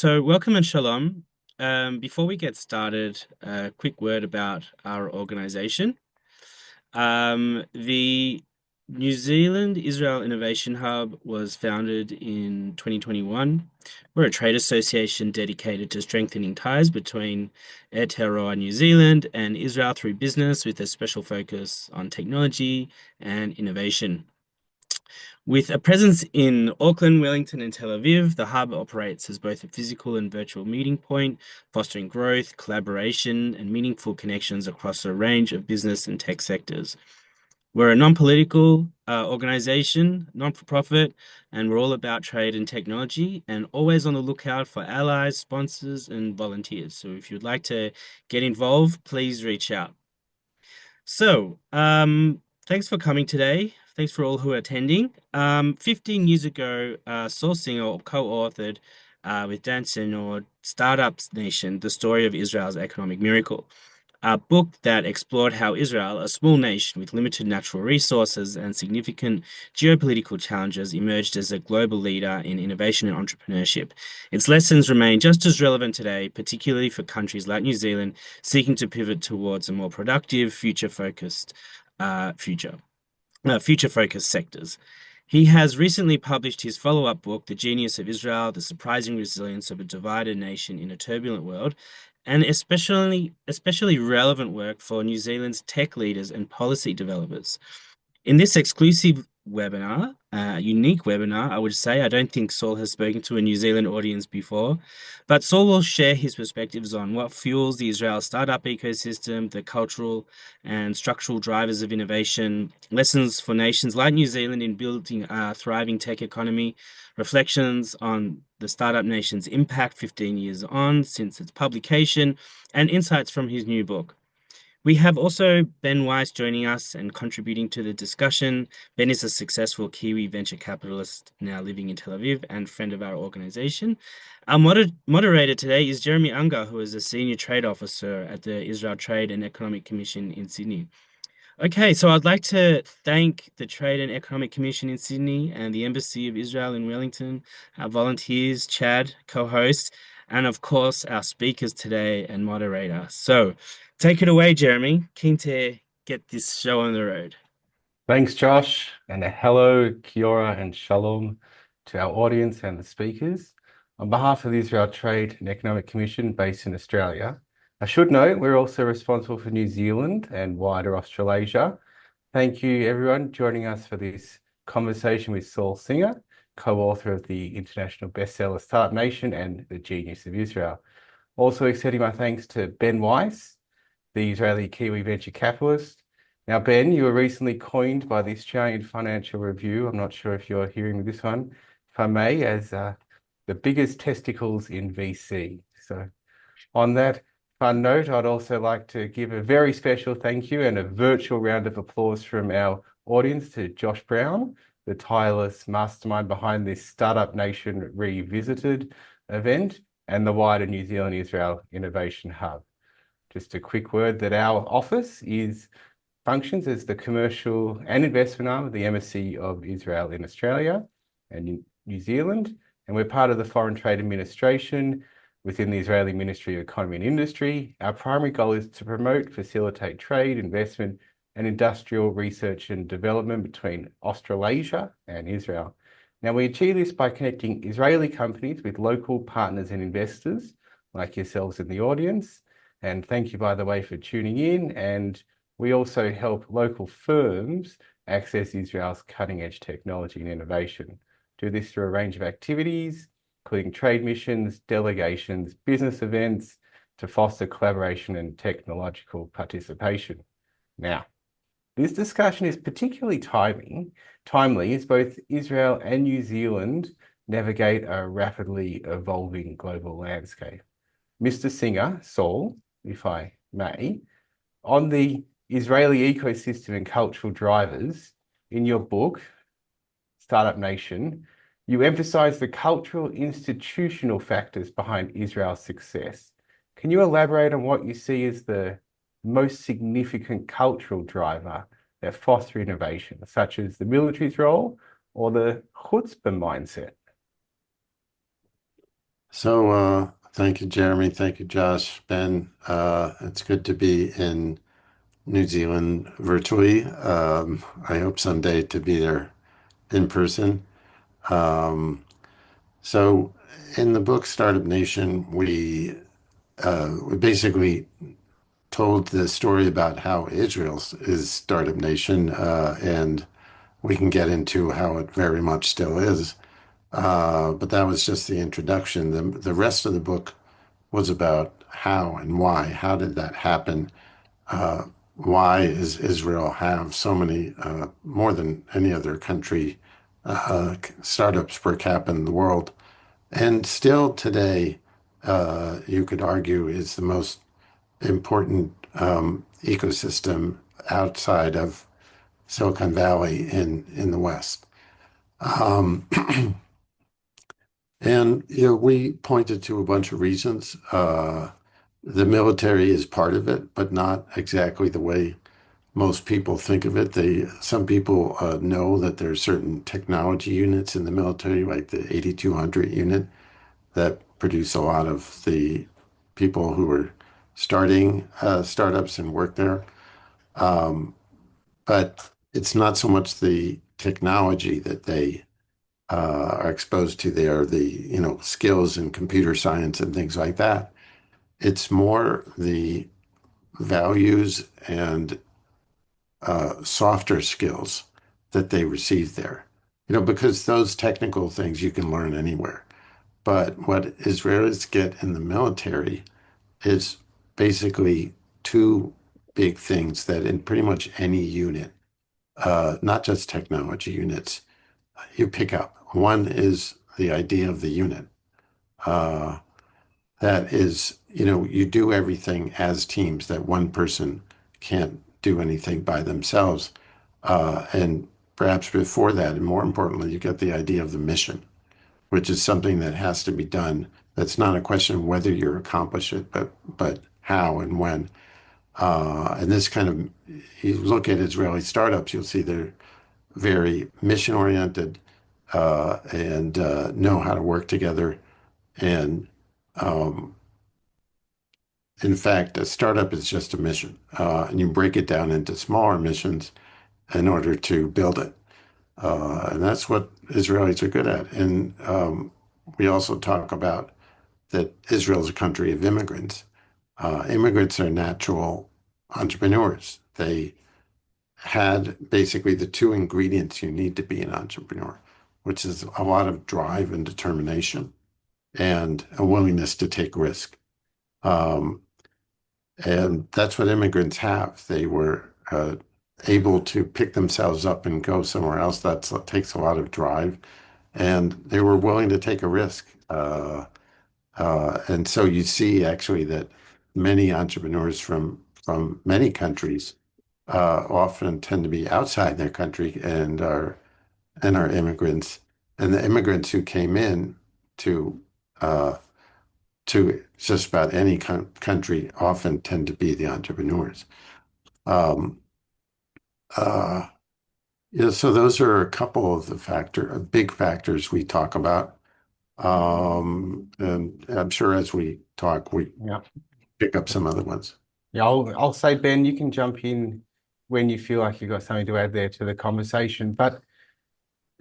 So welcome and shalom. Before we get started, a quick word about our organization. The New Zealand Israel Innovation Hub was founded in 2021. We're a trade association dedicated to strengthening ties between Aotearoa, New Zealand, and Israel through business with a special focus on technology and innovation. With a presence in Auckland, Wellington, and Tel Aviv, the hub operates as both a physical and virtual meeting point, fostering growth, collaboration, and meaningful connections across a range of business and tech sectors. We're a non-political organization, non-for-profit, and we're all about trade and technology and always on the lookout for allies, sponsors, and volunteers. So if you'd like to get involved, please reach out. Thanks for coming today. Thanks for all who are attending. 15 years ago, Saul Singer co-authored with Dan Senor, Startups Nation, The Story of Israel's Economic Miracle, a book that explored how Israel, a small nation with limited natural resources and significant geopolitical challenges, emerged as a global leader in innovation and entrepreneurship. Its lessons remain just as relevant today, particularly for countries like New Zealand seeking to pivot towards a more productive, future-focused sectors. He has recently published his follow-up book, The Genius of Israel: The Surprising Resilience of a Divided Nation in a Turbulent World, and especially relevant work for New Zealand's tech leaders and policy developers. In this exclusive webinar, unique webinar, I would say, I don't think Saul has spoken to a New Zealand audience before, but Saul will share his perspectives on what fuels the Israel startup ecosystem, the cultural and structural drivers of innovation, lessons for nations like New Zealand in building a thriving tech economy, reflections on the startup nation's impact 15 years on since its publication, and insights from his new book. We have also Ben Weiss joining us and contributing to the discussion. Ben is a successful Kiwi venture capitalist now living in Tel Aviv and friend of our organization. Our moderator today is Jeremy Unger, who is a senior trade officer at the Israel Trade and Economic Commission in Sydney. Okay, so I'd like to thank the Trade and Economic Commission in Sydney and the Embassy of Israel in Wellington, our volunteers, Chad, co-host, and of course our speakers today and moderator. So take it away, Jeremy. Keen to get this show on the road. Thanks, Josh, and a hello, kia ora, and shalom to our audience and the speakers. On behalf of the Israel Trade and Economic Commission based in Australia, I should note we're also responsible for New Zealand and wider Australasia. Thank you, everyone, joining us for this conversation with Saul Singer, co-author of the international bestseller Startup Nation and The Genius of Israel. Also extending my thanks to Ben Weiss, the Israeli Kiwi venture capitalist. Now, Ben, you were recently coined by the Australian Financial Review. I'm not sure if you're hearing this one, if I may, as the biggest testicles in VC. So on that fun note, I'd also like to give a very special thank you and a virtual round of applause from our audience to Josh Brown, the tireless mastermind behind this Startup Nation Revisited event and the wider New Zealand Israel Innovation Hub. Just a quick word that our office functions as the commercial and investment arm of the Embassy of Israel in Australia and New Zealand, and we're part of the Foreign Trade Administration within the Israeli Ministry of Economy and Industry. Our primary goal is to promote, facilitate trade, investment, and industrial research and development between Australasia and Israel. Now, we achieve this by connecting Israeli companies with local partners and investors like yourselves in the audience. And thank you, by the way, for tuning in. And we also help local firms access Israel's cutting-edge technology and innovation. Do this through a range of activities, including trade missions, delegations, business events, to foster collaboration and technological participation. Now, this discussion is particularly timely as both Israel and New Zealand navigate a rapidly evolving global landscape. Mr. Singer, Saul, if I may, on the Israeli ecosystem and cultural drivers, in your book, Startup Nation, you emphasize the cultural institutional factors behind Israel's success. Can you elaborate on what you see as the most significant cultural driver that foster innovation, such as the military's role or the chutzpah mindset? Thank you, Jeremy. Thank you, Josh. Ben, it's good to be in New Zealand virtually. I hope someday to be there in person. Um, so, in the book Startup Nation, we basically told the story about how Israel is Startup Nation, and we can get into how it very much still is. But that was just the introduction. The rest of the book was about how and why. How did that happen? Uh, why is Israel have so many, more than any other country, startups per capita in the world? And still today, you could argue is the most important ecosystem outside of Silicon Valley in the West. Um, And we pointed to a bunch of reasons. The military is part of it, but not exactly the way most people think of it. Some people know that there are certain technology units in the military, like the 8200 unit, that produce a lot of the people who are starting startups and work there. Um, but it's not so much the technology that they are exposed to there, the skills in computer science and things like that. It's more the values and softer skills that they receive there. Because those technical things you can learn anywhere. But what Israelis get in the military is basically two big things that in pretty much any unit, not just technology units, you pick up. One is the idea of the unit. Uh, that is, you do everything as teams, that one person can't do anything by themselves. And perhaps before that, and more importantly, you get the idea of the mission, which is something that has to be done. That's not a question of whether you accomplish it, but how and when. And this kind of, you look at Israeli startups, you'll see they're very mission oriented and know how to work together. And um, in fact, a startup is just a mission, and you break it down into smaller missions in order to build it. And that's what Israelis are good at. And we also talk about that Israel is a country of immigrants. Immigrants are natural entrepreneurs. They had basically the two ingredients you need to be an entrepreneur, which is a lot of drive and determination and a willingness to take risk. Um, and that's what immigrants have. They were able to pick themselves up and go somewhere else. That takes a lot of drive, and they were willing to take a risk. And so you see actually that many entrepreneurs from many countries often tend to be outside their country and are immigrants. And the immigrants who came in to uh, to just about any country often tend to be the entrepreneurs. Um, uh, yeah, so those are a couple of the big factors we talk about. And I'm sure as we talk, we Yeah. pick up some other ones. Yeah, I'll say, Ben, you can jump in when you feel like you've got something to add there to the conversation. But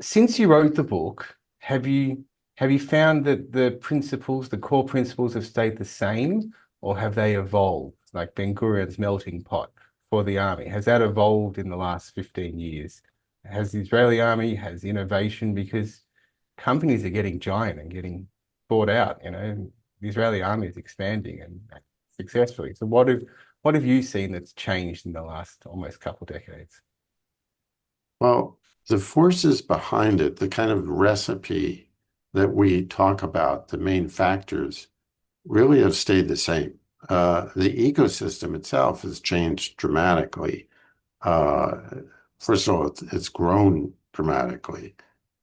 since you wrote the book, have you found that the principles, the core principles have stayed the same, or have they evolved? Like Ben Gurion's melting pot for the army, has that evolved in the last 15 years? Has the Israeli army has innovation because companies are getting giant and getting bought out, the Israeli army is expanding and successfully. So what have you seen that's changed in the last almost couple decades? Well, the forces behind it, the kind of recipe that we talk about, the main factors, really have stayed the same. The ecosystem itself has changed dramatically. Uh, First of all, it's grown dramatically.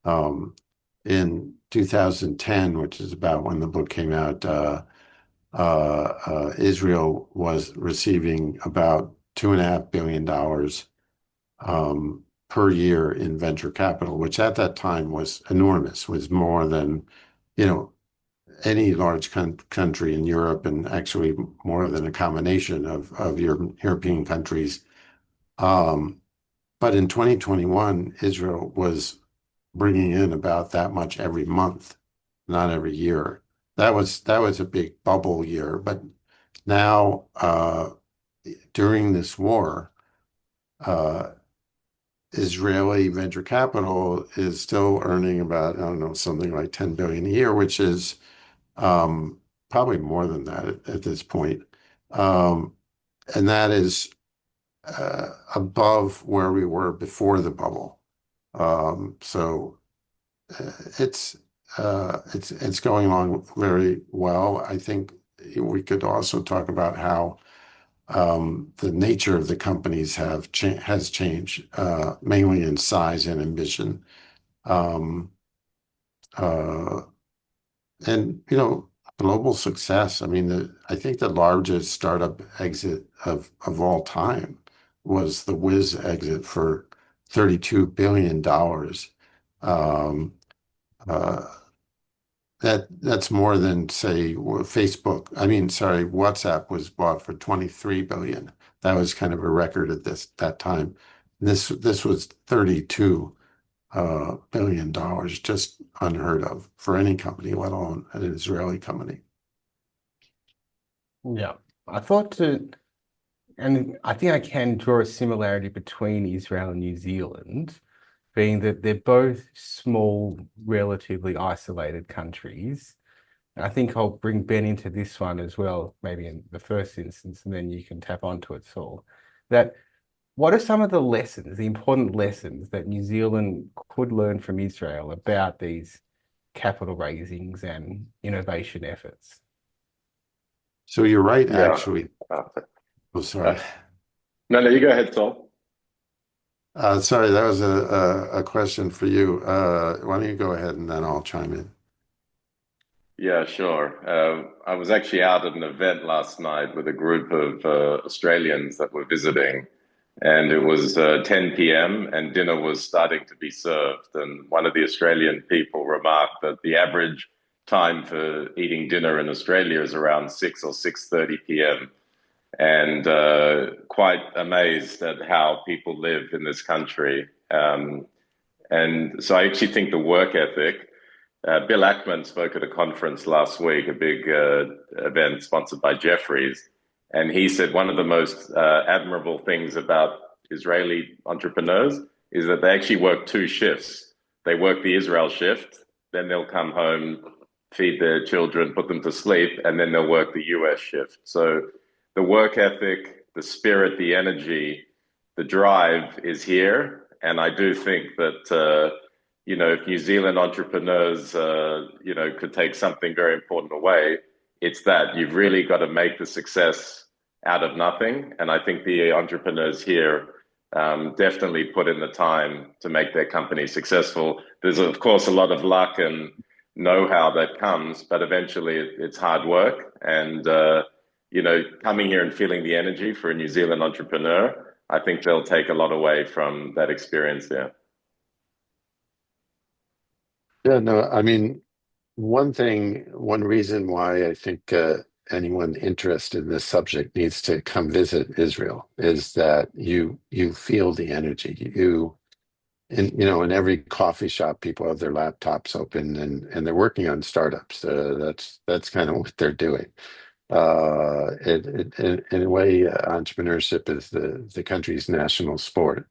Um, in 2010, which is about when the book came out, Israel was receiving about $2.5 billion per year in venture capital, which at that time was enormous, was more than, you know, any large country in Europe, and actually more than a combination of European countries. Um, but in 2021, Israel was bringing in about that much every month, not every year. That was a big bubble year, but now during this war, uh, Israeli venture capital is still earning about, I don't know, something like 10 billion a year, which is probably more than that at this point. Um, and that is above where we were before the bubble. So uh, it's it's going along very well. I think we could also talk about how the nature of the companies has changed, mainly in size and ambition. Um, uh, and global success. I mean, I think the largest startup exit of all time was the Wiz exit for $32 billion. Um, uh, that's more than, say, Facebook. I mean, sorry, WhatsApp was bought for 23 billion. That was kind of a record at that time. This was 32 billion dollars, just unheard of for any company, let alone an Israeli company. Yeah. I thought to, and I think I can draw a similarity between Israel and New Zealand, being that they're both small, relatively isolated countries. And I think I'll bring Ben into this one as well, maybe in the first instance, and then you can tap onto it, Saul. That what are some of the lessons, the important lessons that New Zealand could learn from Israel about these capital raisings and innovation efforts? So you're right, Yeah. actually. Uh, Oh, sorry. no, you go ahead, Saul. Sorry, that was a question for you. Why don't you go ahead and then I'll chime in. Yeah, sure. I was actually out at an event last night with a group of Australians that were visiting, and it was 10 p.m. and dinner was starting to be served. And one of the Australian people remarked that the average time for eating dinner in Australia is around 6 or 6:30 p.m. And quite amazed at how people live in this country. And so I actually think the work ethic. Bill Ackman spoke at a conference last week, a big event sponsored by Jefferies, and he said one of the most admirable things about Israeli entrepreneurs is that they actually work two shifts. They work the Israel shift, then they'll come home, feed their children, put them to sleep, and then they'll work the US shift. So the work ethic, the spirit, the energy, the drive is here. And I do think that, if New Zealand entrepreneurs, could take something very important away, it's that you've really got to make the success out of nothing. And I think the entrepreneurs here definitely put in the time to make their company successful. There's, of course, a lot of luck and know-how that comes, but eventually it's hard work. And, coming here and feeling the energy for a New Zealand entrepreneur, I think they'll take a lot away from that experience there. Yeah, no, I mean, one reason why I think anyone interested in this subject needs to come visit Israel is that you feel the energy. In every coffee shop, people have their laptops open and they're working on startups. That's kind of what they're doing. In a way, entrepreneurship is the country's national sport.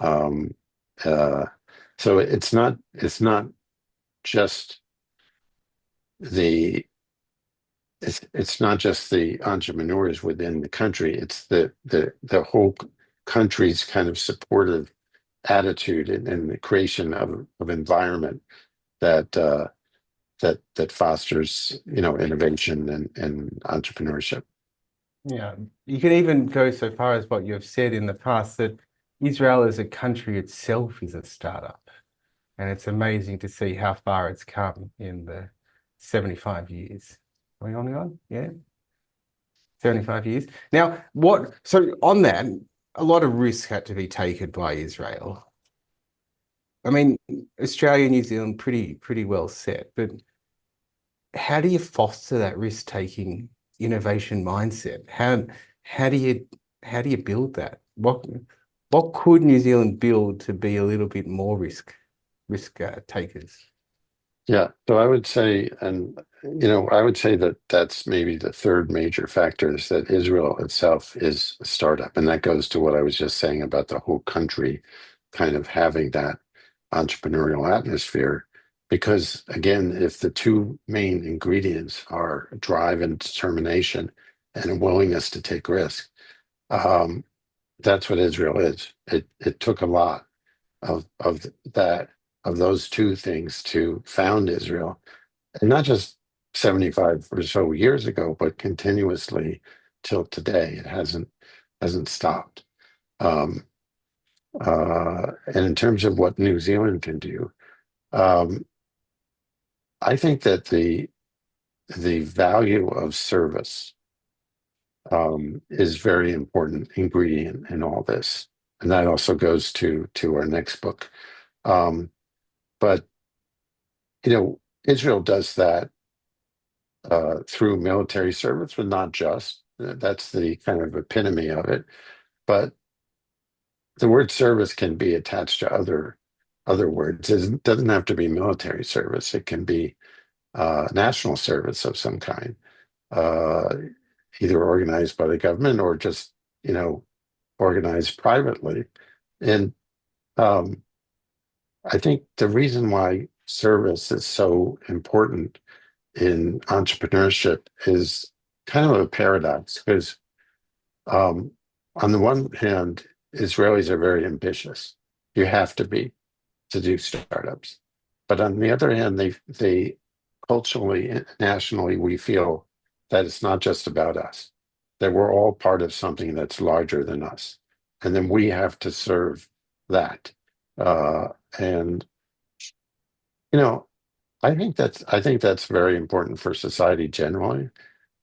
Um, uh, so it's not just the it's not just the entrepreneurs within the country, it's the whole country's kind of supportive attitude and the creation of environment that that fosters innovation and entrepreneurship. Yeah, you can even go so far as what you have said in the past that Israel as a country itself is a startup. And it's amazing to see how far it's come in the 75 years. Are we on? Yeah, 75 years. Now, so on that, a lot of risk had to be taken by Israel. I mean, Australia and New Zealand pretty well set, but how do you foster that risk-taking innovation mindset? How do you build that? What could New Zealand build to be a little bit more risk takers? Yeah, so I would say, and I would say that that's maybe the third major factor is that Israel itself is a startup, and that goes to what I was just saying about the whole country kind of having that entrepreneurial atmosphere. Because again, if the two main ingredients are drive and determination and a willingness to take risk, um, that's what Israel is. It took a lot of that of those two things to found Israel, and not just 75 or so years ago, but continuously till today. It hasn't stopped. Um, and in terms of what New Zealand can do, um, I think that the value of service is very important ingredient in all this, and that also goes to our next book. Um, but Israel does that through military service, but not just. That's the kind of epitome of it. But the word service can be attached to other words. It doesn't have to be military service. It can be national service of some kind, uh, either organized by the government or just organized privately. And um, I think the reason why service is so important in entrepreneurship is kind of a paradox because um, on the one hand, Israelis are very ambitious. You have to be to do startups. But on the other hand, they culturally, nationally, we feel that it's not just about us, that we're all part of something that's larger than us. And then we have to serve that. And you know, I think that's very important for society generally,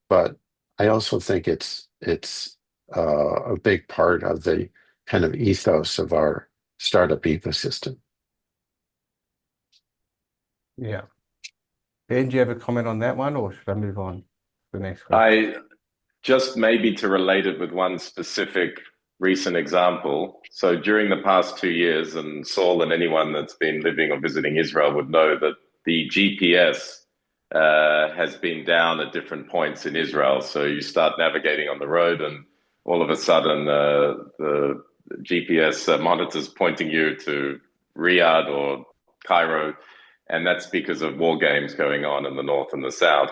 but I also think it's a big part of the kind of ethos of our startup ecosystem. Yeah. Ben, do you have a comment on that one, or should I move on to the next question? I just maybe to relate it with one specific recent example. So during the past 2 years, and Saul and anyone that's been living or visiting Israel would know that the GPS has been down at different points in Israel. So you start navigating on the road, and all of a sudden, the GPS monitors pointing you to Riyadh or Cairo, and that's because of war games going on in the north and the south.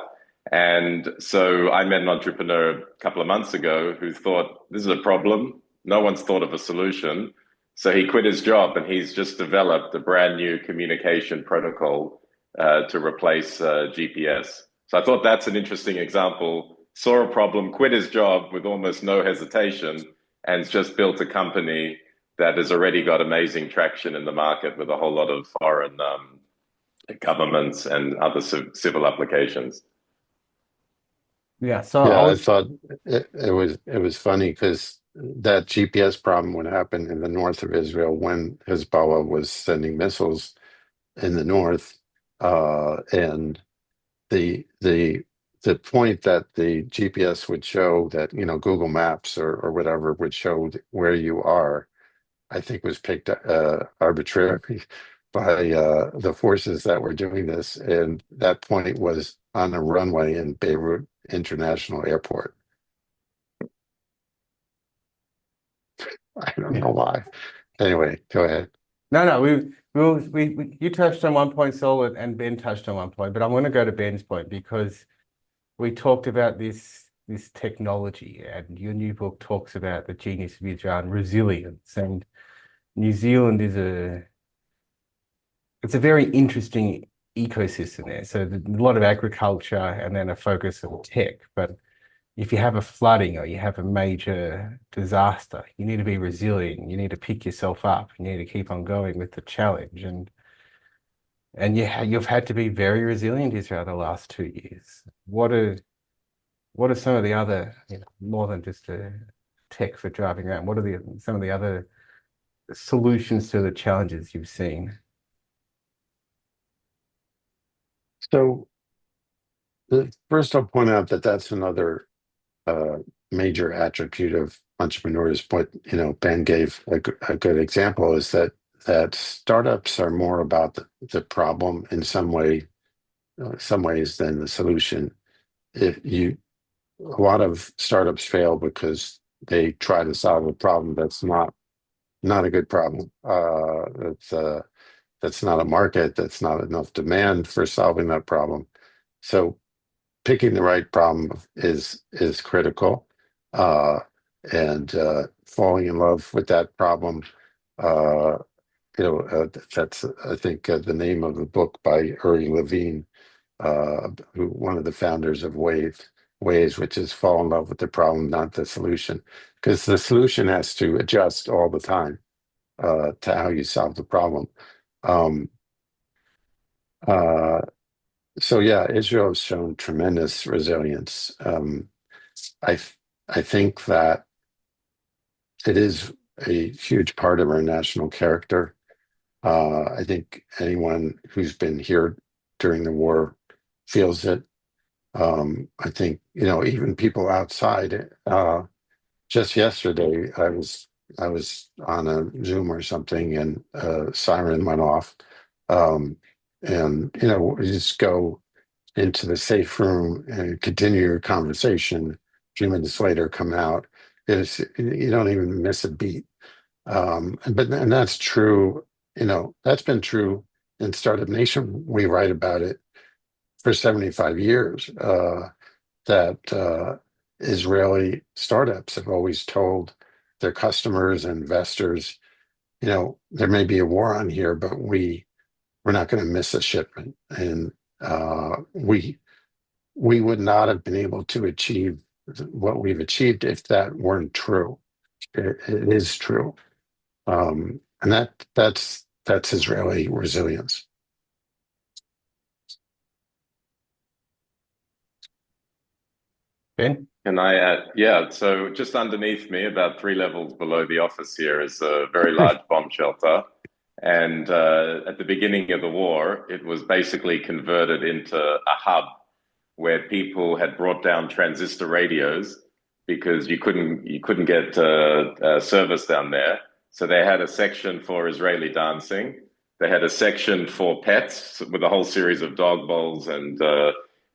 And so I met an entrepreneur a couple of months ago who thought this is a problem. No one's thought of a solution. So he quit his job and he's just developed a brand new communication protocol to replace GPS. So I thought that's an interesting example. Saw a problem, quit his job with almost no hesitation, and has just built a company that has already got amazing traction in the market with a whole lot of foreign governments and other civil applications. Yeah, so I Yeah, I was thought it was funny because that GPS problem would happen in the north of Israel when Hezbollah was sending missiles in the north, and the the point that the GPS would show that Google Maps or whatever would show where you are, I think was picked arbitrarily by the forces that were doing this, and that point was on a runway in Beirut International Airport. I don't yeah. know why. Anyway, go ahead. No, you touched on one point, Sol, and Ben touched on one point, but I'm going to go to Ben's point because we talked about this technology, and your new book talks about the genius of Israel and resilience. And New Zealand it's a very interesting ecosystem there. So a lot of agriculture and then a focus on tech. But if you have a flooding or you have a major disaster, you need to be resilient. You need to pick yourself up. You need to keep on going with the challenge. And you've had to be very resilient, Israel, the last 2 years. What are some of the other, more than just a tech for driving around? What are some of the other solutions to the challenges you've seen? So First, I'll point out that that's another uh, major attribute of entrepreneurs. What Ben gave a good example is that startups are more about the problem in some ways than the solution. If you A lot of startups fail because they try to solve a problem that's not a good problem. That's not a market. That's not enough demand for solving that problem. So picking the right problem is critical, uh, and falling in love with that problem. Uh, that's I think the name of the book by Uri Levine, one of the founders of Ways, which is fall in love with the problem, not the solution, because the solution has to adjust all the time to how you solve the problem. Um, uh, so yeah, Israel has shown tremendous resilience. I I think that it is a huge part of our national character. I think anyone who's been here during the war feels it. I think even people outside. Just yesterday, I was on a Zoom or something, and a siren went off, and you just go into the safe room and continue your conversation. A few minutes later, come out. You don't even miss a beat. And that's true. That's been true in Startup Nation. We write about it for 75 years. That Israeli startups have always told their customers and investors, there may be a war on here, but we're not going to miss a shipment, and we would not have been able to achieve what we've achieved if that weren't true. It is true, and that's Israeli resilience. Ben? Can I add? Yeah, so just underneath me, about 3 levels below the office here, is a very large bomb shelter. And at the beginning of the war, it was basically converted into a hub where people had brought down transistor radios because you couldn't get service down there. So they had a section for Israeli dancing. They had a section for pets with a whole series of dog bowls and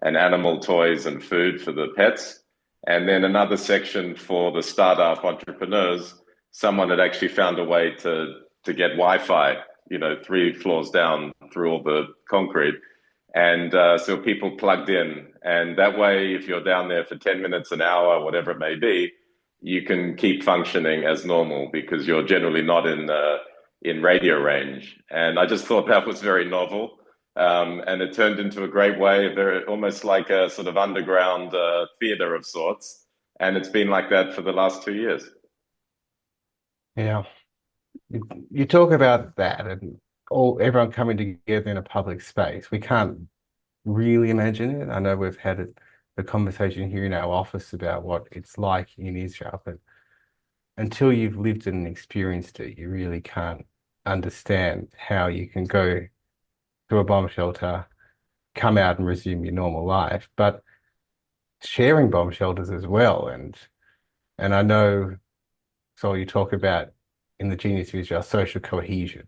animal toys and food for the pets. And then another section for the startup entrepreneurs. Someone had actually found a way to get Wi-Fi, 3 floors down through all the concrete. And so people plugged in. And that way, if you're down there for 10 minutes, an hour, whatever it may be, you can keep functioning as normal because you're generally not in radio range. And I just thought that was very novel. And it turned into a great way, very, almost like a sort of underground theater of sorts. And it's been like that for the last 2 years. Yeah. You talk about that and everyone coming together in a public space. We can't really imagine it. I know we've had a conversation here in our office about what it's like in Israel, but until you've lived it and experienced it, you really can't understand how you can go to a bomb shelter, come out and resume your normal life, but sharing bomb shelters as well. And I know, so you talk about in the Genius of Israel, social cohesion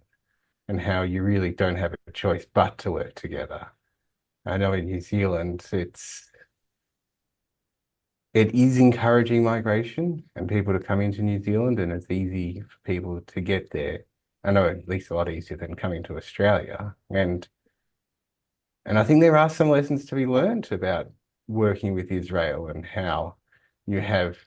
and how you really don't have a choice but to work together. I know in New Zealand, it is encouraging migration and people to come into New Zealand, and it's easy for people to get there. I know at least a lot easier than coming to Australia. And I think there are some lessons to be learned about working with Israel and how you have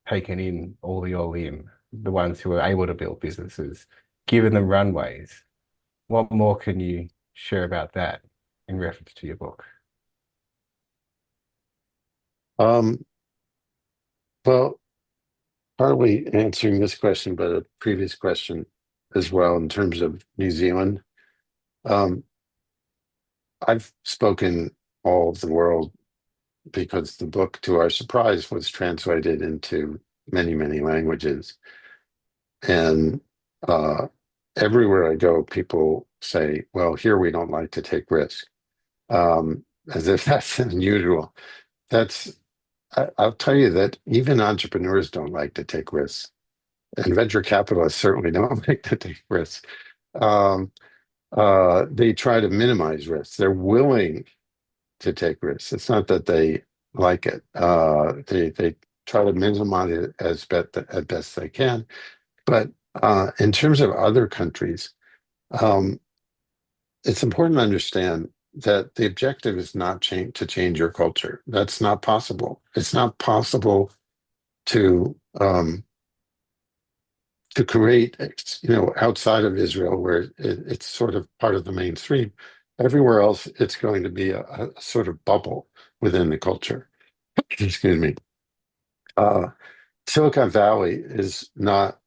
taken in all in, the ones who are able to build businesses, given them runways. What more can you share about that in reference to your book? Well, partly answering this question, but a previous question as well in terms of New Zealand. I've spoken all of the world because the book, to our surprise, was translated into many, many languages. And everywhere I go, people say, well, here we don't like to take risks. as if that's unusual. That's I'll tell you that even entrepreneurs don't like to take risks, and venture capitalists certainly don't like to take risks. Um, they try to minimize risks. They're willing to take risks. It's not that they like it. They try to minimize it as best they can. But in terms of other countries, um, it's important to understand that the objective is not to change your culture. That's not possible. It's not possible to create, outside of Israel, where it's sort of part of the mainstream. Everywhere else, it's going to be a sort of bubble within the culture. Excuse me. Uh, Silicon Valley does not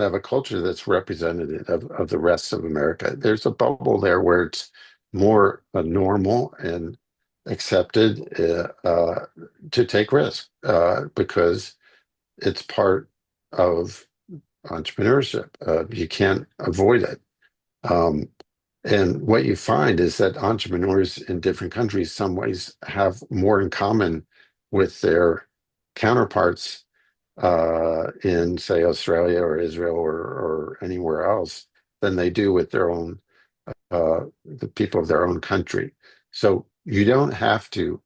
have a culture that's representative of the rest of America. There's a bubble there where it's more normal and accepted to take risks because it's part of entrepreneurship. You can't avoid it. Um, and what you find is that entrepreneurs in different countries, some ways, have more in common with their counterparts in, say, Australia or Israel or anywhere else than they do with the people of their own country. So you don't have to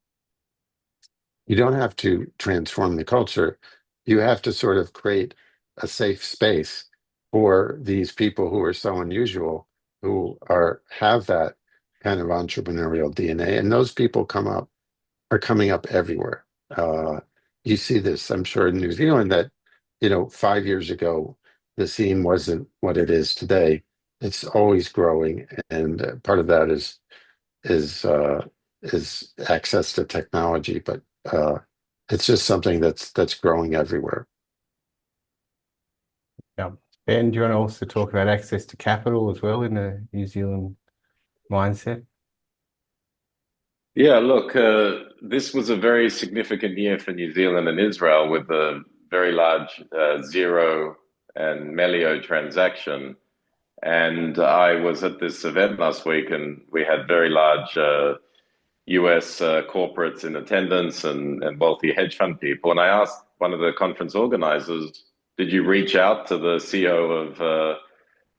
transform the culture. You have to sort of create a safe space for these people who are so unusual, who have that kind of entrepreneurial DNA, and those people are coming up everywhere. You see this, I'm sure, in New Zealand, that 5 years ago the scene wasn't what it is today. It's always growing, and part of that is uh, is access to technology, but it's just something that's growing everywhere. Yeah. Ben, do you want to also talk about access to capital as well in the New Zealand mindset? Yeah, look, this was a very significant year for New Zealand and Israel with the very large Zero and Melio transaction. And I was at this event last week, and we had very large US corporates in attendance and wealthy hedge fund people. And I asked one of the conference organizers, did you reach out to the CEO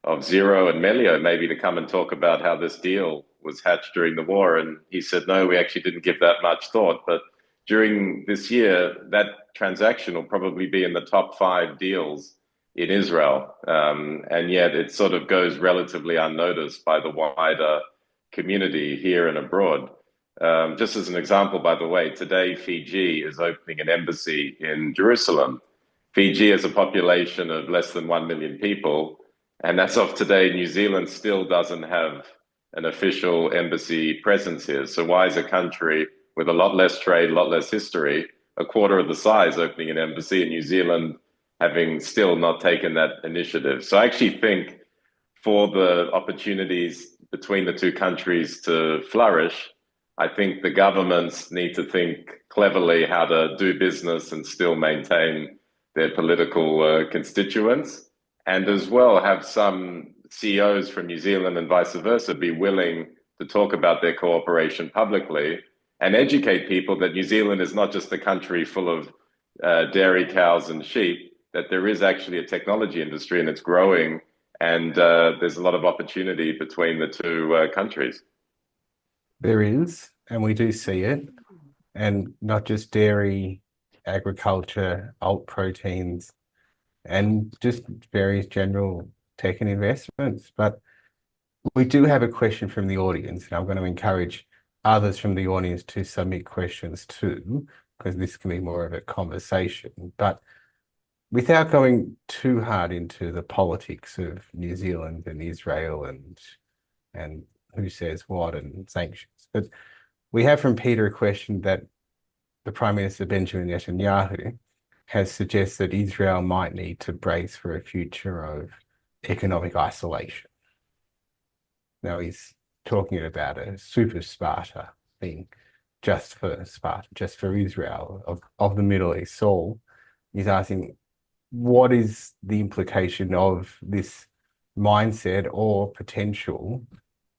of Zero and Melio maybe to come and talk about how this deal was hatched during the war? And he said, no, we actually didn't give that much thought. But during this year, that transaction will probably be in the top 5 deals in Israel. And yet it sort of goes relatively unnoticed by the wider community here and abroad. Just as an example, by the way, today Fiji is opening an embassy in Jerusalem. Fiji has a population of less than 1 million people. And as of today, New Zealand still doesn't have an official embassy presence here. So why is a country with a lot less trade, a lot less history, a quarter of the size, opening an embassy in New Zealand, having still not taken that initiative? So I actually think for the opportunities between the two countries to flourish, I think the governments need to think cleverly how to do business and still maintain their political constituents, and as well have some CEOs from New Zealand and vice versa be willing to talk about their cooperation publicly and educate people that New Zealand is not just a country full of dairy cows and sheep, that there is actually a technology industry and it's growing, and there's a lot of opportunity between the two countries. There is, and we do see it, and not just dairy, agriculture, alt proteins, and just various general tech and investments. But we do have a question from the audience, and I'm going to encourage others from the audience to submit questions too, because this can be more of a conversation. But without going too hard into the politics of New Zealand and Israel and who says what and sanctions. But we have from Peter a question that the Prime Minister Benjamin Netanyahu has suggested Israel might need to brace for a future of economic isolation. Now he's talking about a super Sparta being just for Sparta, just for Israel of the Middle East. Saul is asking, what is the implication of this mindset or potential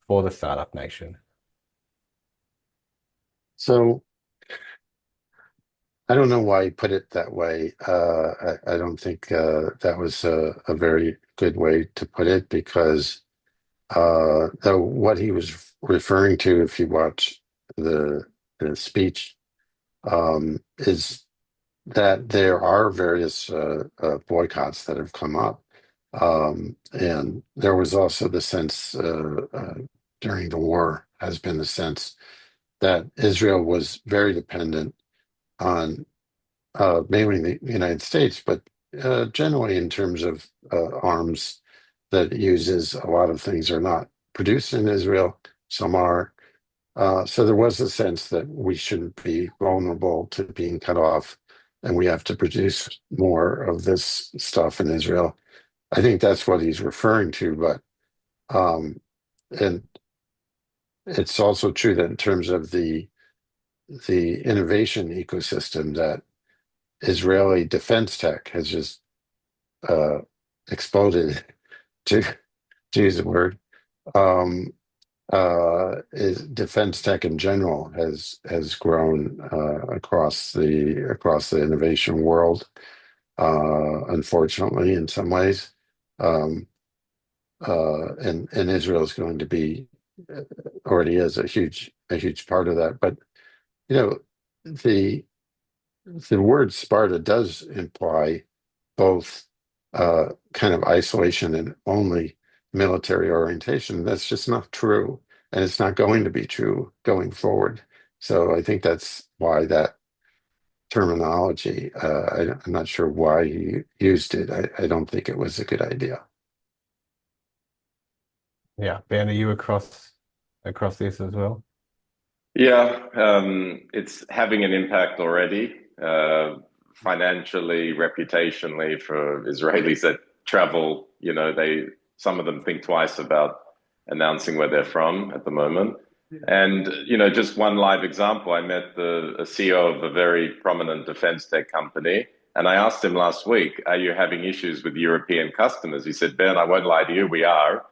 for the startup nation? So I don't know why he put it that way. I don't think that was a very good way to put it because what he was referring to, if you watch the, the speech, is that there are various boycotts that have come up. And there was also the sense during the war has been the sense that Israel was very dependent on mainly the United States, but generally in terms of arms that it uses, a lot of things are not produced in Israel. Some are. So there was a sense that we shouldn't be vulnerable to being cut off, and we have to produce more of this stuff in Israel. I think that's what he's referring to, but and it's also true that in terms of the innovation ecosystem, that Israeli defense tech has just uh, exploded, to, to use the word. Um, is defense tech in general has grown across the innovation world. Unfortunately, in some ways, um, and Israel is going to be already is a huge part of that. But you know, the the word Sparta does imply both kind of isolation and only military orientation. That's just not true. And it's not going to be true going forward. So I think that's why that terminology, I'm not sure why he used it. I don't think it was a good idea. Yeah, Ben, are you across this as well? Yeah, it's having an impact already, financially, reputationally for Israelis that travel. Some of them think twice about announcing where they're from at the moment. And just one live example, I met the a CEO of a very prominent defense tech company, and I asked him last week, "Are you having issues with European customers?" He said, "Ben, I won't lie to you, we are."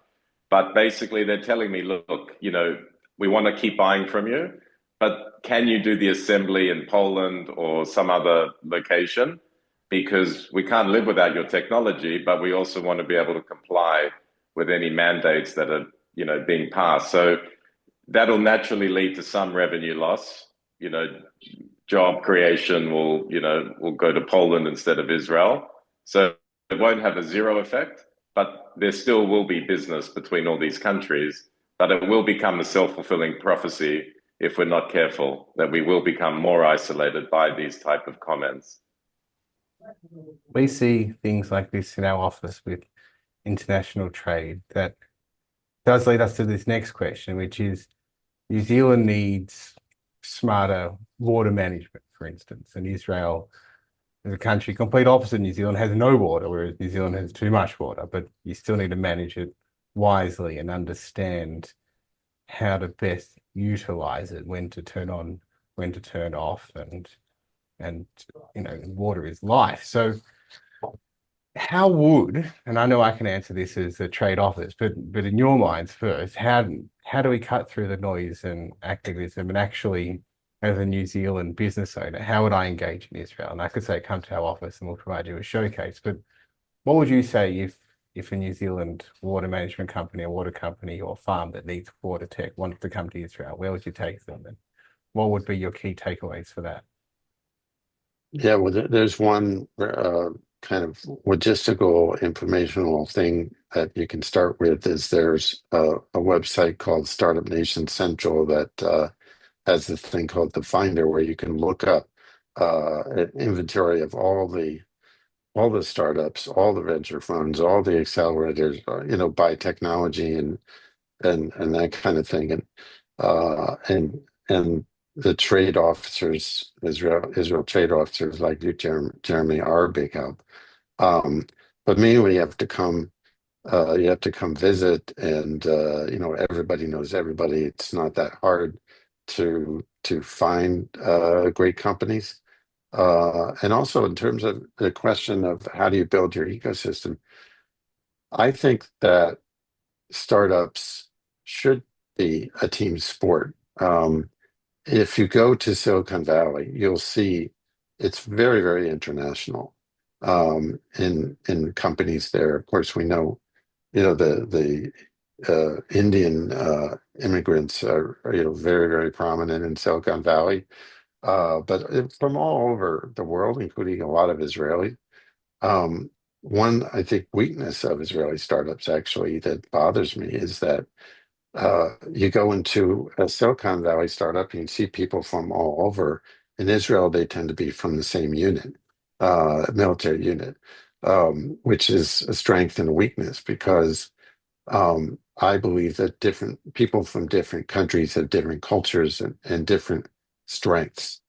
But basically, they're telling me, look, we want to keep buying from you, but can you do the assembly in Poland or some other location? Because we can't live without your technology, but we also want to be able to comply with any mandates that are, being passed. So that'll naturally lead to some revenue loss. You know, job creation will go to Poland instead of Israel. So it won't have a zero effect, but there still will be business between all these countries. But it will become a self-fulfilling prophecy if we're not careful, that we will become more isolated by these type of comments. We see things like this in our office with international trade. That does lead us to this next question, which is New Zealand needs smarter water management, for instance, and Israel is a country complete opposite. New Zealand has no water, whereas New Zealand has too much water, but you still need to manage it wisely and understand how to best utilize it, when to turn on, when to turn off, and water is life. So how would, and I know I can answer this as a trade office, but in your minds first, how do we cut through the noise and activism and actually, as a New Zealand business owner, how would I engage in Israel? And I could say, come to our office and we'll provide you a showcase. But what would you say if a New Zealand water management company, a water company or farm that needs water tech wanted to come to Israel? Where would you take them? And what would be your key takeaways for that? Yeah, well, there's one kind of logistical informational thing that you can start with is there's a website called Startup Nation Central that has this thing called the Finder where you can look up an inventory of all the startups, all the venture funds, all the accelerators, by technology and that kind of thing, and the trade officers, Israel trade officers like you, Jeremy, are a big help. But mainly you have to come visit, and everybody knows everybody. It's not that hard to find great companies. And also in terms of the question of how do you build your ecosystem, I think that startups should be a team sport. if you go to Silicon Valley, you'll see it's very, very international in companies there. Of course, we know, the Indian immigrants are, very, very prominent in Silicon Valley. But from all over the world, including a lot of Israeli. One, I think, weakness of Israeli startups actually that bothers me is that you go into a Silicon Valley startup and you see people from all over. In Israel, they tend to be from the same unit, military unit, which is a strength and a weakness because I believe that different people from different countries have different cultures and different strengths.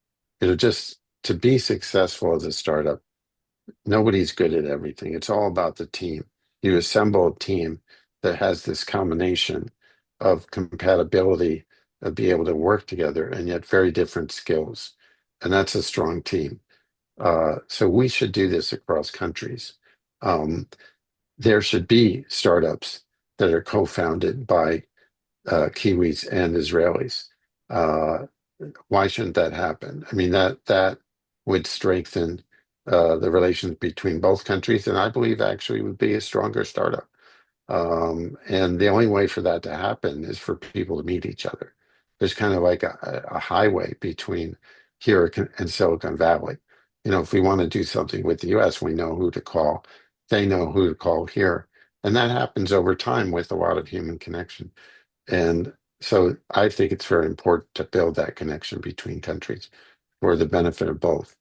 Just to be successful as a startup, nobody's good at everything. It's all about the team. You assemble a team that has this combination of compatibility, of be able to work together, and yet very different skills. And that's a strong team. So we should do this across countries. Um, there should be startups that are co-founded by Kiwis and Israelis. Uh, why shouldn't that happen? I mean, that would strengthen the relations between both countries, and I believe actually would be a stronger startup. And the only way for that to happen is for people to meet each other. There's kind of like a highway between here and Silicon Valley. If we want to do something with the US, we know who to call. They know who to call here. And that happens over time with a lot of human connection. And so I think it's very important to build that connection between countries for the benefit of both.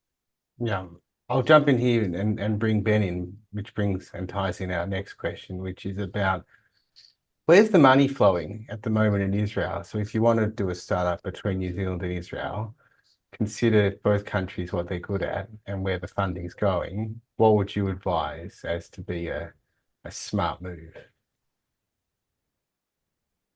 Yeah. I'll jump in here and bring Ben in, which brings and ties in our next question, which is about where's the money flowing at the moment in Israel? So if you want to do a startup between New Zealand and Israel, consider both countries what they're good at and where the funding's going. What would you advise as to be a smart move?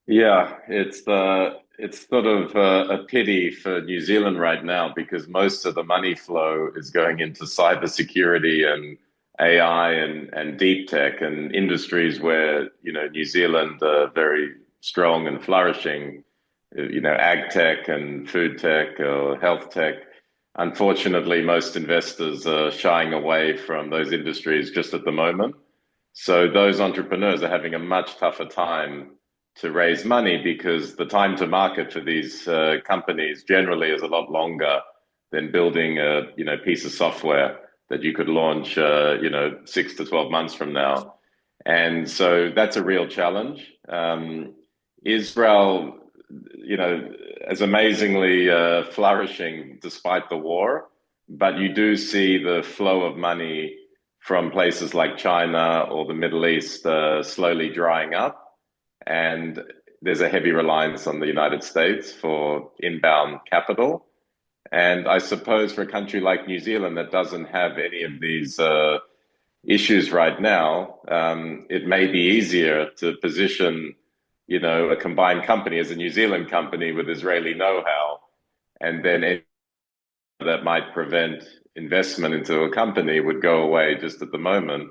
Yeah, it's sort of a pity for New Zealand right now because most of the money flow is going into cybersecurity and AI and deep tech and industries where, New Zealand are very strong and flourishing, ag tech and food tech or health tech. Unfortunately, most investors are shying away from those industries just at the moment. So those entrepreneurs are having a much tougher time to raise money because the time to market for these companies generally is a lot longer than building a piece of software that you could launch 6 to 12 months from now. And so that's a real challenge. Israel, is amazingly flourishing despite the war, but you do see the flow of money from places like China or the Middle East slowly drying up. And there's a heavy reliance on the United States for inbound capital. And I suppose for a country like New Zealand that doesn't have any of these issues right now, it may be easier to position, a combined company as a New Zealand company with Israeli know-how, and then that might prevent investment into a company would go away just at the moment.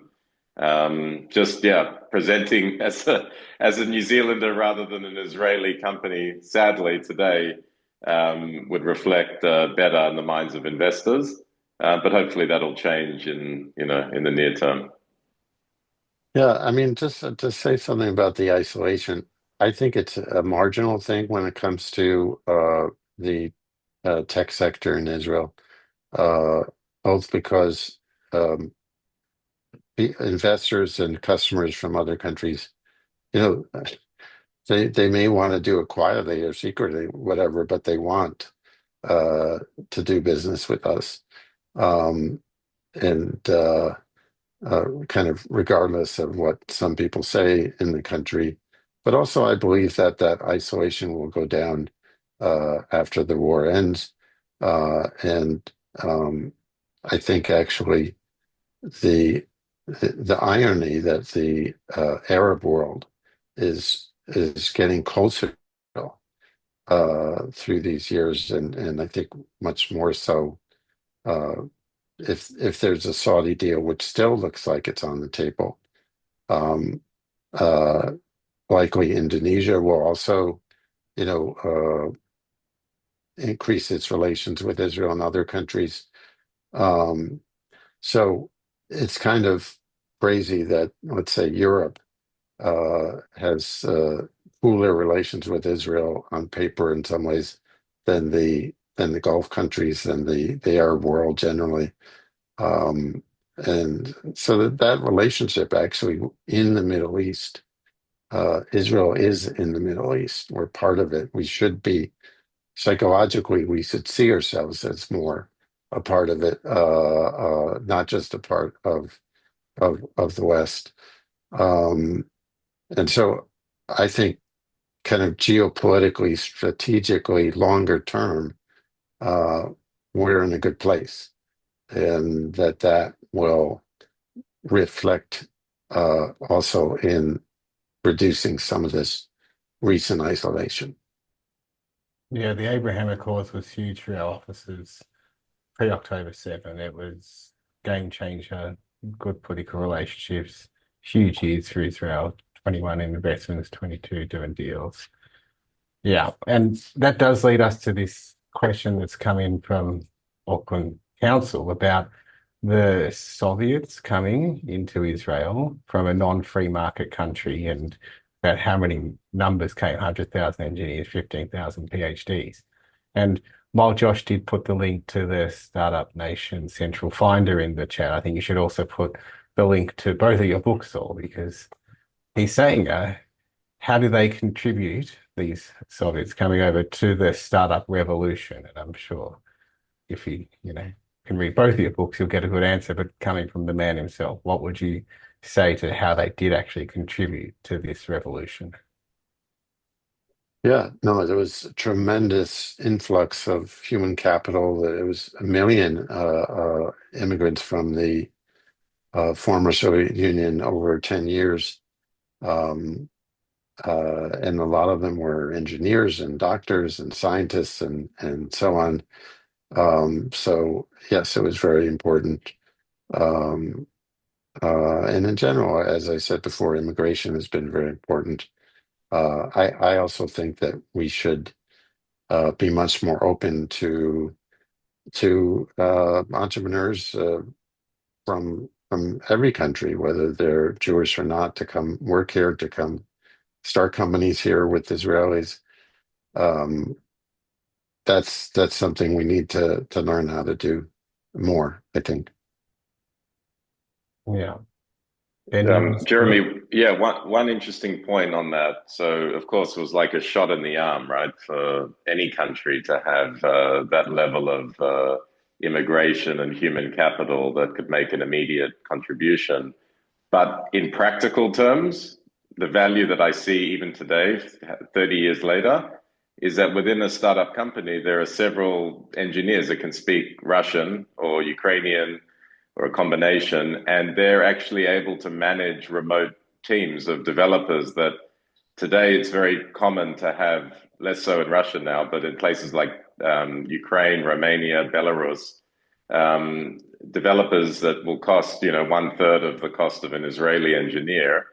Presenting as a New Zealander rather than an Israeli company, sadly today, would reflect better in the minds of investors. But hopefully that'll change in the near term. Yeah, I mean, just to say something about the isolation, I think it's a marginal thing when it comes to the tech sector in Israel, uh, both because um, the investors and customers from other countries, you know, they may want to do it quietly or secretly, whatever, but they want uh, to do business with us. Um, and kind of regardless of what some people say in the country. But also, I believe that that isolation will go down after the war ends. And I think actually the the irony that the Arab world is getting closer through these years, and I think much more so uh, if there's a Saudi deal, which still looks like it's on the table, um, uh, likely Indonesia will also, you know, increase its relations with Israel and other countries. Um, so it's kind of crazy that, let's say, Europe has cooler relations with Israel on paper in some ways than the Gulf countries and the Arab world generally. And so that relationship actually in the Middle East, Israel is in the Middle East. We're part of it. We should be psychologically, we should see ourselves as more a part of it, not just a part of the West. Um, and so I think kind of geopolitically, strategically, longer term, uh, we're in a good place, and that will reflect also in reducing some of this recent isolation. Yeah, the Abraham Accords was huge for our officers pre-October 7. It was game changer, good political relationships, huge years for Israel, 21 in investments, 22 doing deals. Yeah, and that does lead us to this question that's come in from Auckland Council about the Soviets coming into Israel from a non-free market country and about how many numbers came, 100,000 engineers, 15,000 PhDs. And while Josh did put the link to the Startup Nation Central Finder in the chat, I think you should also put the link to both of your books, Saul, because he's saying, how do they contribute, these Soviets coming over, to the startup revolution? And I'm sure if you can read both of your books, you'll get a good answer. But coming from the man himself, what would you say to how they did actually contribute to this revolution? Yeah, no, there was a tremendous influx of human capital. It was a million immigrants from the former Soviet Union over 10 years. And a lot of them were engineers and doctors and scientists and so on. So yes, it was very important. Um, and in general, as I said before, immigration has been very important. I also think that we should be much more open to entrepreneurs from every country, whether they're Jewish or not, to come work here, to come start companies here with Israelis. Um, that's something we need to learn how to do more, I think. Yeah. And you Jeremy, yeah, one interesting point on that. So, of course, it was like a shot in the arm, right, for any country to have that level of immigration and human capital that could make an immediate contribution. But in practical terms, the value that I see even today, 30 years later, is that within a startup company, there are several engineers that can speak Russian or Ukrainian or a combination, and they're actually able to manage remote teams of developers that today it's very common to have, less so in Russia now, but in places like Ukraine, Romania, Belarus, developers that will cost, one third of the cost of an Israeli engineer.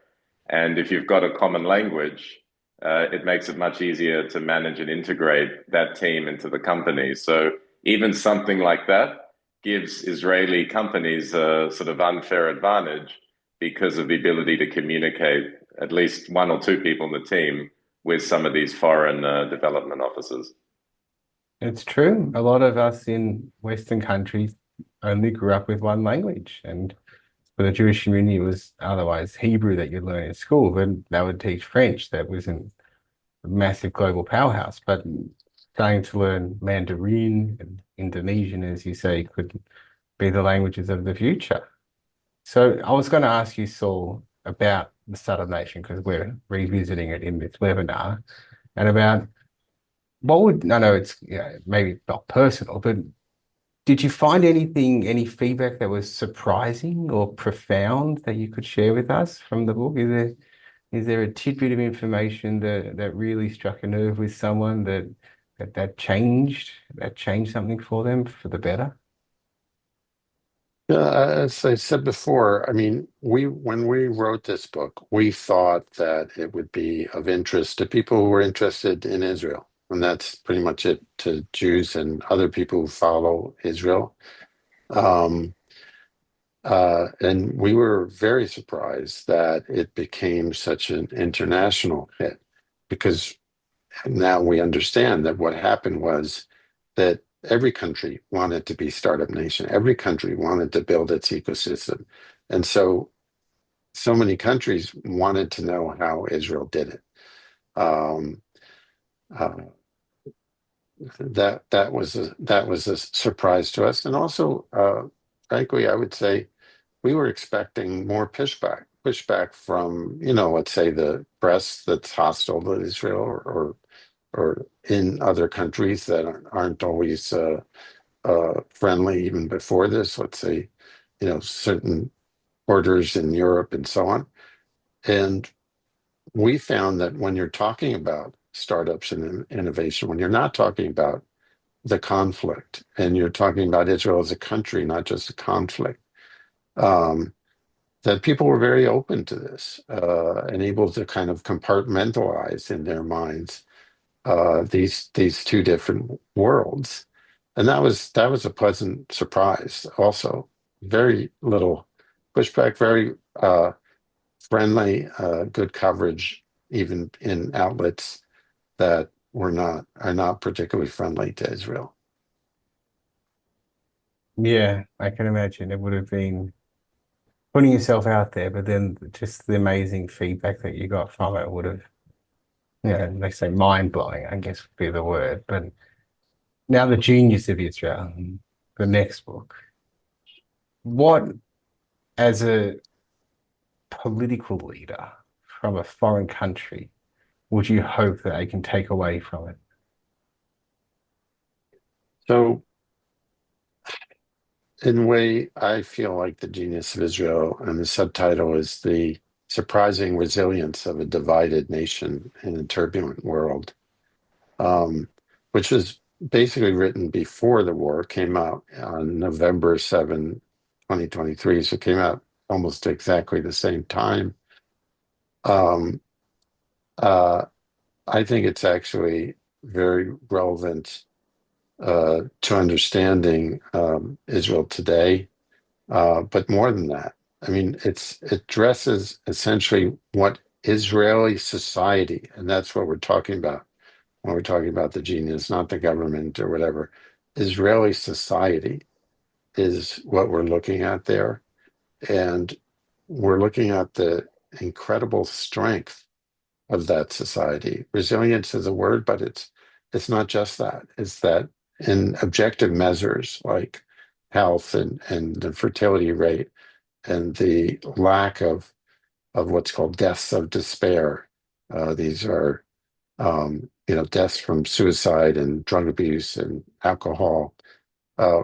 And if you've got a common language, it makes it much easier to manage and integrate that team into the company. So even something like that gives Israeli companies a sort of unfair advantage because of the ability to communicate at least one or two people in the team with some of these foreign development officers. it's true. A lot of us in Western countries only grew up with one language. And for the Jewish community, it was otherwise Hebrew that you learn in school. Then they would teach French. That wasn't a massive global powerhouse. But starting to learn Mandarin and Indonesian, as you say, could be the languages of the future. So I was going to ask you, Saul, about the Startup Nation because we're revisiting it in this webinar, and about I know it's maybe not personal, but did you find anything, any feedback that was surprising or profound that you could share with us from the book? Is there a tidbit of information that really struck a nerve with someone that changed something for them for the better? Yeah, as I said before, I mean, when we wrote this book, we thought that it would be of interest to people who were interested in Israel. and that's pretty much it to Jews and other people who follow Israel. Um, and we were very surprised that it became such an international hit because now we understand that what happened was that every country wanted to be startup nation. Every country wanted to build its ecosystem. And so many countries wanted to know how Israel did it. Um, uh, that was a surprise to us, and also, frankly, I would say we were expecting more pushback from, let's say the press that's hostile to Israel, or in other countries that aren't always friendly even before this. Let's say, certain orders in Europe and so on. And we found that when you're talking about startups and innovation, when you're not talking about the conflict and you're talking about Israel as a country, not just a conflict, um, that people were very open to this and able to kind of compartmentalize in their minds these two different worlds. And that was a pleasant surprise also. Very little pushback, very friendly, good coverage, even in outlets that are not particularly friendly to Israel. Yeah, I can imagine it would have been putting yourself out there, but then just the amazing feedback that you got from it would have, they say mind blowing, I guess would be the word. But now the genius of Israel, the next book. What, as a political leader from a foreign country, would you hope that they can take away from it? So, in a way, I feel like the genius of Israel, and the subtitle is the surprising resilience of a divided nation in a turbulent world, um, which was basically written before the war, came out on November 7, 2023. So it came out almost exactly the same time. Um, uh, I think it's actually very relevant to understanding Israel today. But more than that, I mean, it addresses essentially what Israeli society, and that's what we're talking about when we're talking about the genius, not the government or whatever. Israeli society is what we're looking at there. And we're looking at the incredible strength of that society. Resilience is a word, but it's not just that. It's that in objective measures like health and the fertility rate and the lack of what's called deaths of despair. These are deaths from suicide and drug abuse and alcohol.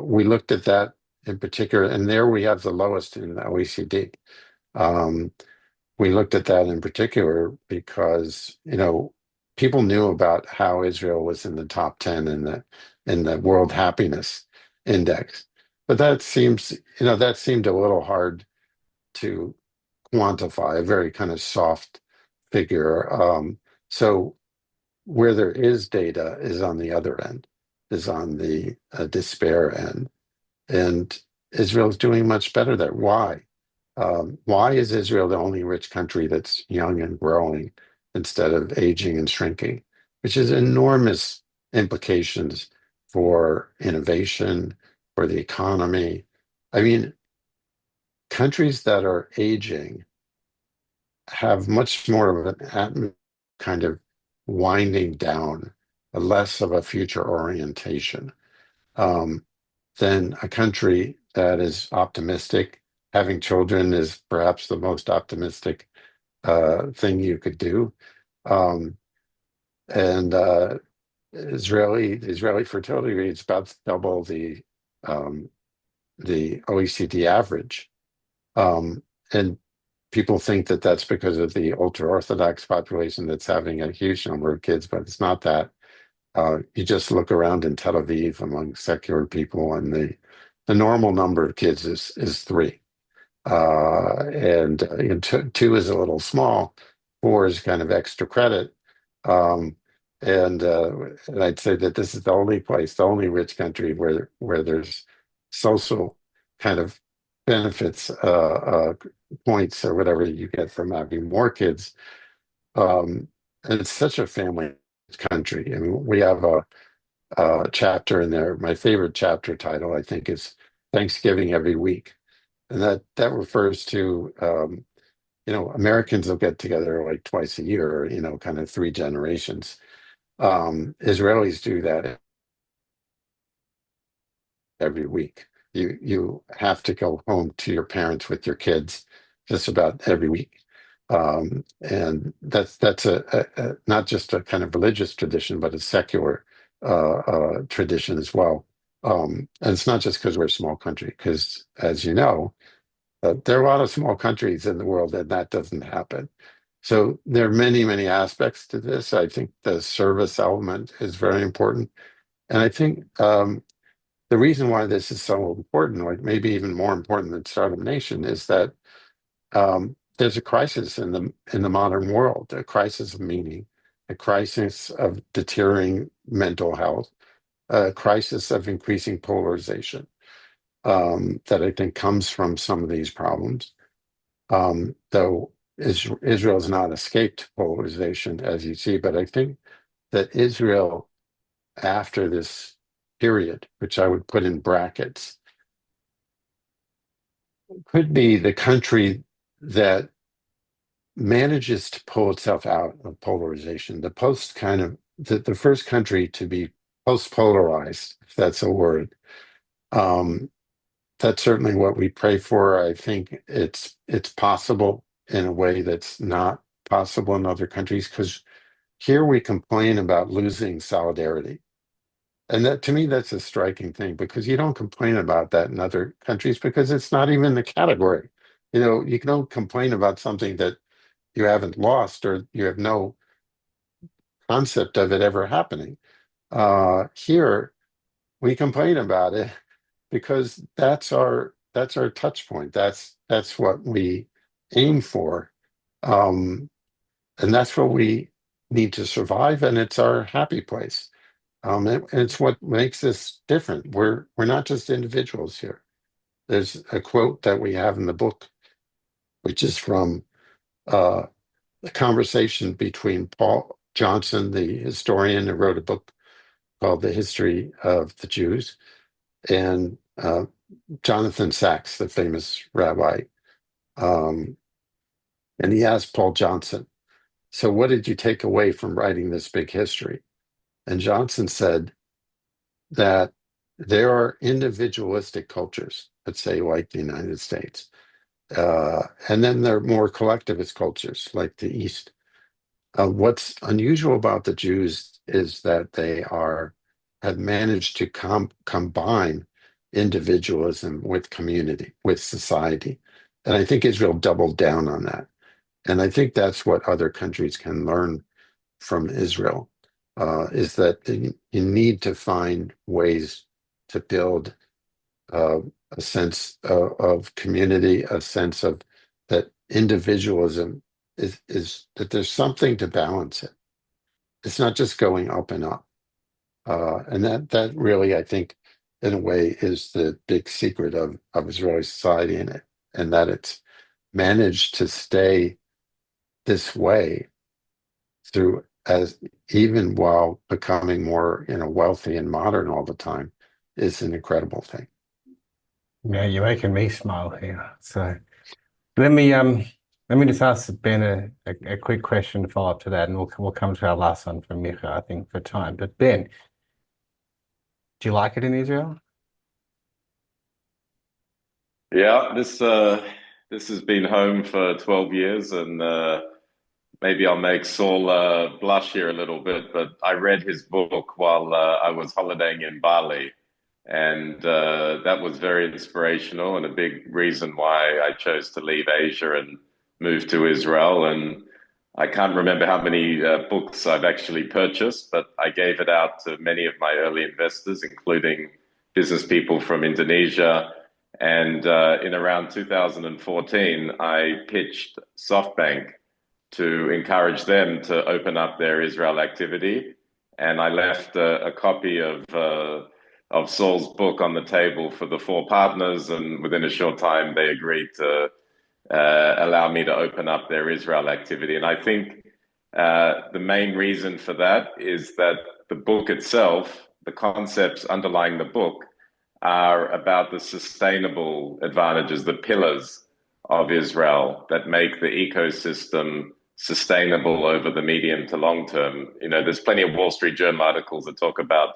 We looked at that in particular, and there we have the lowest in the OECD. Um, we looked at that in particular because people knew about how Israel was in the top 10 in the World Happiness Index, but that seemed a little hard to quantify, a very kind of soft figure. So where there is data is on the other end, is on the despair end. And Israel's doing much better there. Why? Why is Israel the only rich country that's young and growing instead of aging and shrinking? Which has enormous implications for innovation, for the economy. I mean, countries that are aging have much more of an kind of winding down, less of a future orientation, um, than a country that is optimistic. Having children is perhaps the most optimistic thing you could do. Um, and Israeli fertility rate is about double um, the OECD average. And people think that that's because of the ultra-Orthodox population that's having a huge number of kids, but it's not that. You just look around in Tel Aviv among secular people, and the normal number of kids is three, and two is a little small. Four is kind of extra credit, um, And I'd say that this is the only place, the only rich country where there's social kind of benefits, points or whatever you get from having more kids. And it's such a family country. I mean, we have a chapter in there. My favorite chapter title, I think, is Thanksgiving Every Week, and that refers to Americans will get together like twice a year, kind of three generations. Israelis do that every week. You have to go home to your parents with your kids just about every week. And that's not just a kind of religious tradition, but a secular tradition as well. And it's not just because we're a small country, because as you know, there are a lot of small countries in the world and that doesn't happen. So there are many, many aspects to this. I think the service element is very important. And I think the reason why this is so important, or maybe even more important than Start a Nation, is that there's a crisis in the modern world, a crisis of meaning, a crisis of deteriorating mental health, a crisis of increasing polarization that I think comes from some of these problems. Though Israel has not escaped polarization, as you see, but I think that Israel, after this period, which I would put in brackets, could be the country that manages to pull itself out of polarization. The first country to be post-polarized, if that's a word. That's certainly what we pray for. I think it's possible in a way that's not possible in other countries, because here we complain about losing solidarity. And that, to me, that's a striking thing, because you don't complain about that in other countries because it's not even the category. You don't complain about something that you haven't lost or you have no concept of it ever happening. Here, we complain about it because that's our touch point. That's what we aim for, and that's what we need to survive. And it's our happy place. It's what makes us different. We're not just individuals here. There's a quote that we have in the book, which is from the conversation between Paul Johnson, the historian who wrote a book called The History of the Jews, and Jonathan Sachs, the famous rabbi. Um, and he asked Paul Johnson, "So what did you take away from writing this big history?" And Johnson said that there are individualistic cultures, let's say like the United States, and then there are more collectivist cultures like the East. What's unusual about the Jews is that they have managed to combine individualism with community, with society. And I think Israel doubled down on that. And I think that's what other countries can learn from Israel, is that you need to find ways to build a sense of community, a sense of that individualism is that there's something to balance it. It's not just going up and up. And that really, I think, in a way, is the big secret of Israeli society in it, and that it's managed to stay this way through as even while becoming more, wealthy and modern all the time is an incredible thing. Yeah, you're making me smile here. So let me just ask Ben a quick question to follow up to that, and we'll come to our last one from Micha, I think, for time. But Ben, do you like it in Israel? Yeah, this has been home for 12 years, and maybe I'll make Saul blush here a little bit, but I read his book while I was holidaying in Bali, and that was very inspirational and a big reason why I chose to leave Asia and move to Israel. And I can't remember how many books I've actually purchased, but I gave it out to many of my early investors, including business people from Indonesia. And in around 2014, I pitched SoftBank to encourage them to open up their Israel activity. and I left a copy of Saul's book on the table for the four partners, and within a short time, they agreed to allow me to open up their Israel activity. And I think the main reason for that is that the book itself, the concepts underlying the book, are about the sustainable advantages, the pillars of Israel that make the ecosystem sustainable over the medium to long term. You know, there's plenty of Wall Street Journal articles that talk about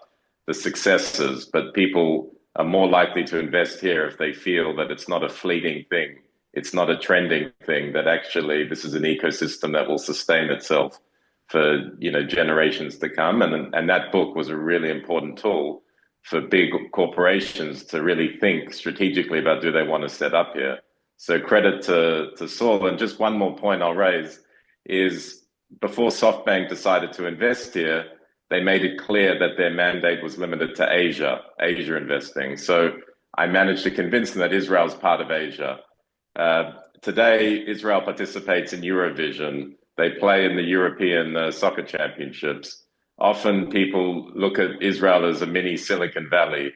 the successes, but people are more likely to invest here if they feel that it's not a fleeting thing. It's not a trending thing, that actually this is an ecosystem that will sustain itself for, you know, generations to come. And that book was a really important tool for big corporations to really think strategically about, do they want to set up here? So credit to Saul. And just one more point I'll raise is, before SoftBank decided to invest here, they made it clear that their mandate was limited to Asia investing. So I managed to convince them that Israel is part of Asia. Today, Israel participates in Eurovision. They play in the European Soccer Championships. Often people look at Israel as a mini Silicon Valley.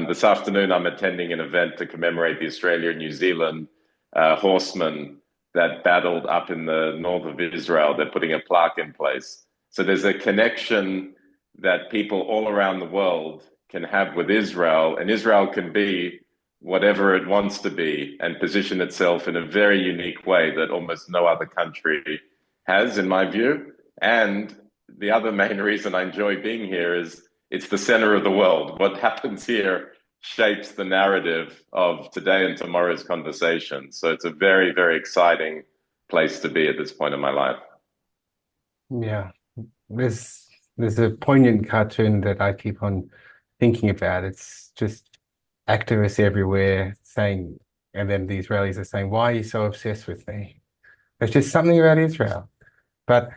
This afternoon, I'm attending an event to commemorate the Australia and New Zealand horsemen that battled up in the north of Israel. They're putting a plaque in place. So there's a connection that people all around the world can have with Israel, and Israel can be whatever it wants to be and position itself in a very unique way that almost no other country has, in my view. And the other main reason I enjoy being here is it's the center of the world. What happens here shapes the narrative of today and tomorrow's conversation. So it's a very, very exciting place to be at this point in my life. Yeah, there's a poignant cartoon that I keep on thinking about. It's just activists everywhere saying, and then the Israelis are saying, "Why are you so obsessed with me?" There's just something about Israel. But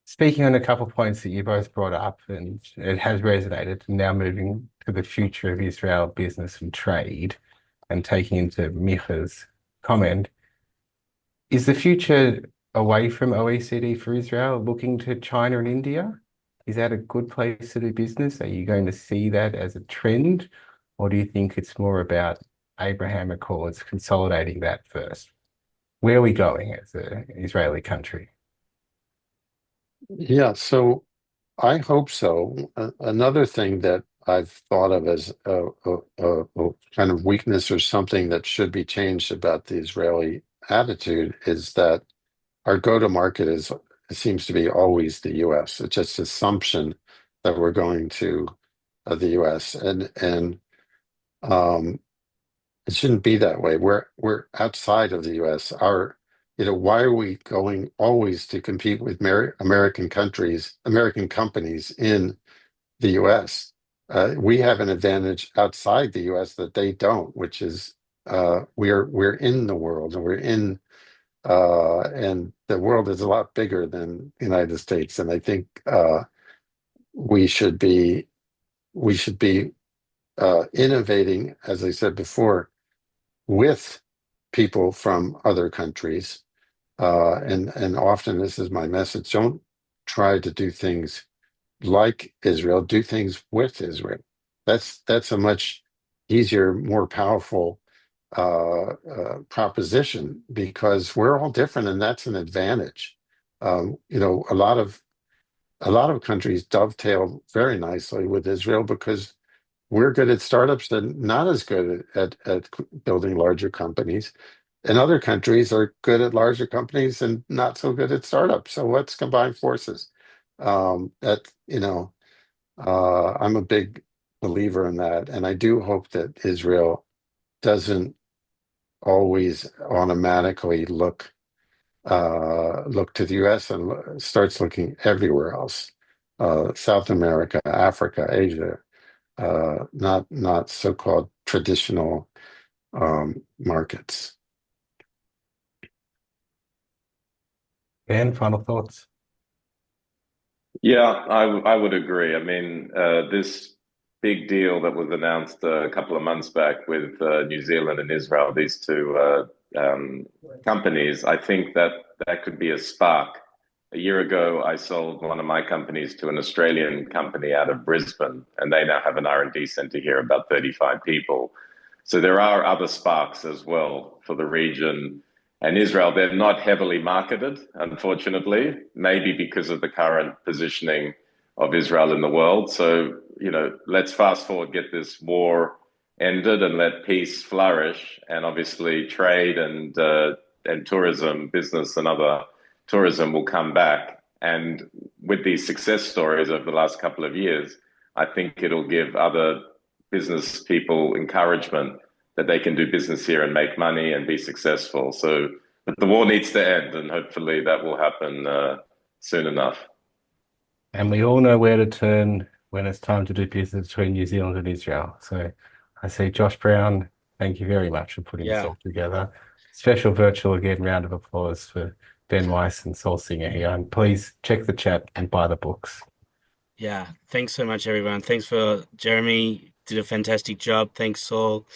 speaking on a couple of points that you both brought up, and it has resonated, and now moving to the future of Israel business and trade, and taking into Micha's comment, is the future away from OECD for Israel, looking to China and India? Is that a good place to do business? Are you going to see that as a trend, or do you think it's more about Abraham Accords consolidating that first? Where are we going as an Israeli country? Yeah, so I hope so. Another thing that I've thought of as a kind of weakness or something that should be changed about the Israeli attitude is that our go-to-market seems to be always the U.S. It's just assumption that we're going to the U.S. and it shouldn't be that way. We're outside of the U.S. Why are we going always to compete with American companies in the U.S.? We have an advantage outside the U.S. that they don't, which is we're in the world, and and the world is a lot bigger than the United States. And I think we should be innovating, as I said before, with people from other countries. And often this is my message: don't try to do things like Israel, do things with Israel. That's a much easier, more powerful proposition, because we're all different, and that's an advantage. A lot of countries dovetail very nicely with Israel because we're good at startups and not as good at building larger companies. And other countries are good at larger companies and not so good at startups. So let's combine forces. I'm a big believer in that. And I do hope that Israel doesn't always automatically look to the US and starts looking everywhere else. South America, Africa, Asia, not so-called traditional markets. Ben, final thoughts? Yeah, I would agree. I mean, this big deal that was announced a couple of months back with New Zealand and Israel, these two companies, I think that could be a spark A year ago, I sold one of my companies to an Australian company out of Brisbane, and they now have an R&D center here, about 35 people. So there are other sparks as well for the region. And Israel, they're not heavily marketed, unfortunately, maybe because of the current positioning of Israel in the world. So, let's fast forward, get this war ended and let peace flourish. And obviously trade and tourism, business and other tourism will come back. And with these success stories over the last couple of years, I think it'll give other business people encouragement that they can do business here and make money and be successful. So, but the war needs to end, and hopefully that will happen soon enough. And we all know where to turn when it's time to do business between New Zealand and Israel. So I say, Josh Brown, thank you very much for putting this Yeah. all together. Special virtual again, round of applause for Ben Weiss and Saul Singer here. And please check the chat and buy the books. Yeah. Thanks so much, everyone. Thanks for Jeremy. Did a fantastic job. Thanks, Saul,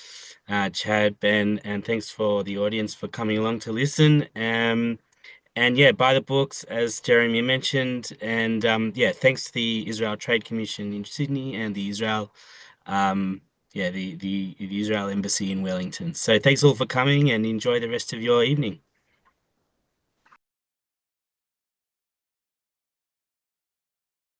Chad, Ben, and thanks for the audience for coming along to listen. And yeah, buy the books, as Jeremy mentioned. And yeah, thanks to the Israel Trade Commission in Sydney and the Israel, the Israel Embassy in Wellington. So thanks all for coming and enjoy the rest of your evening.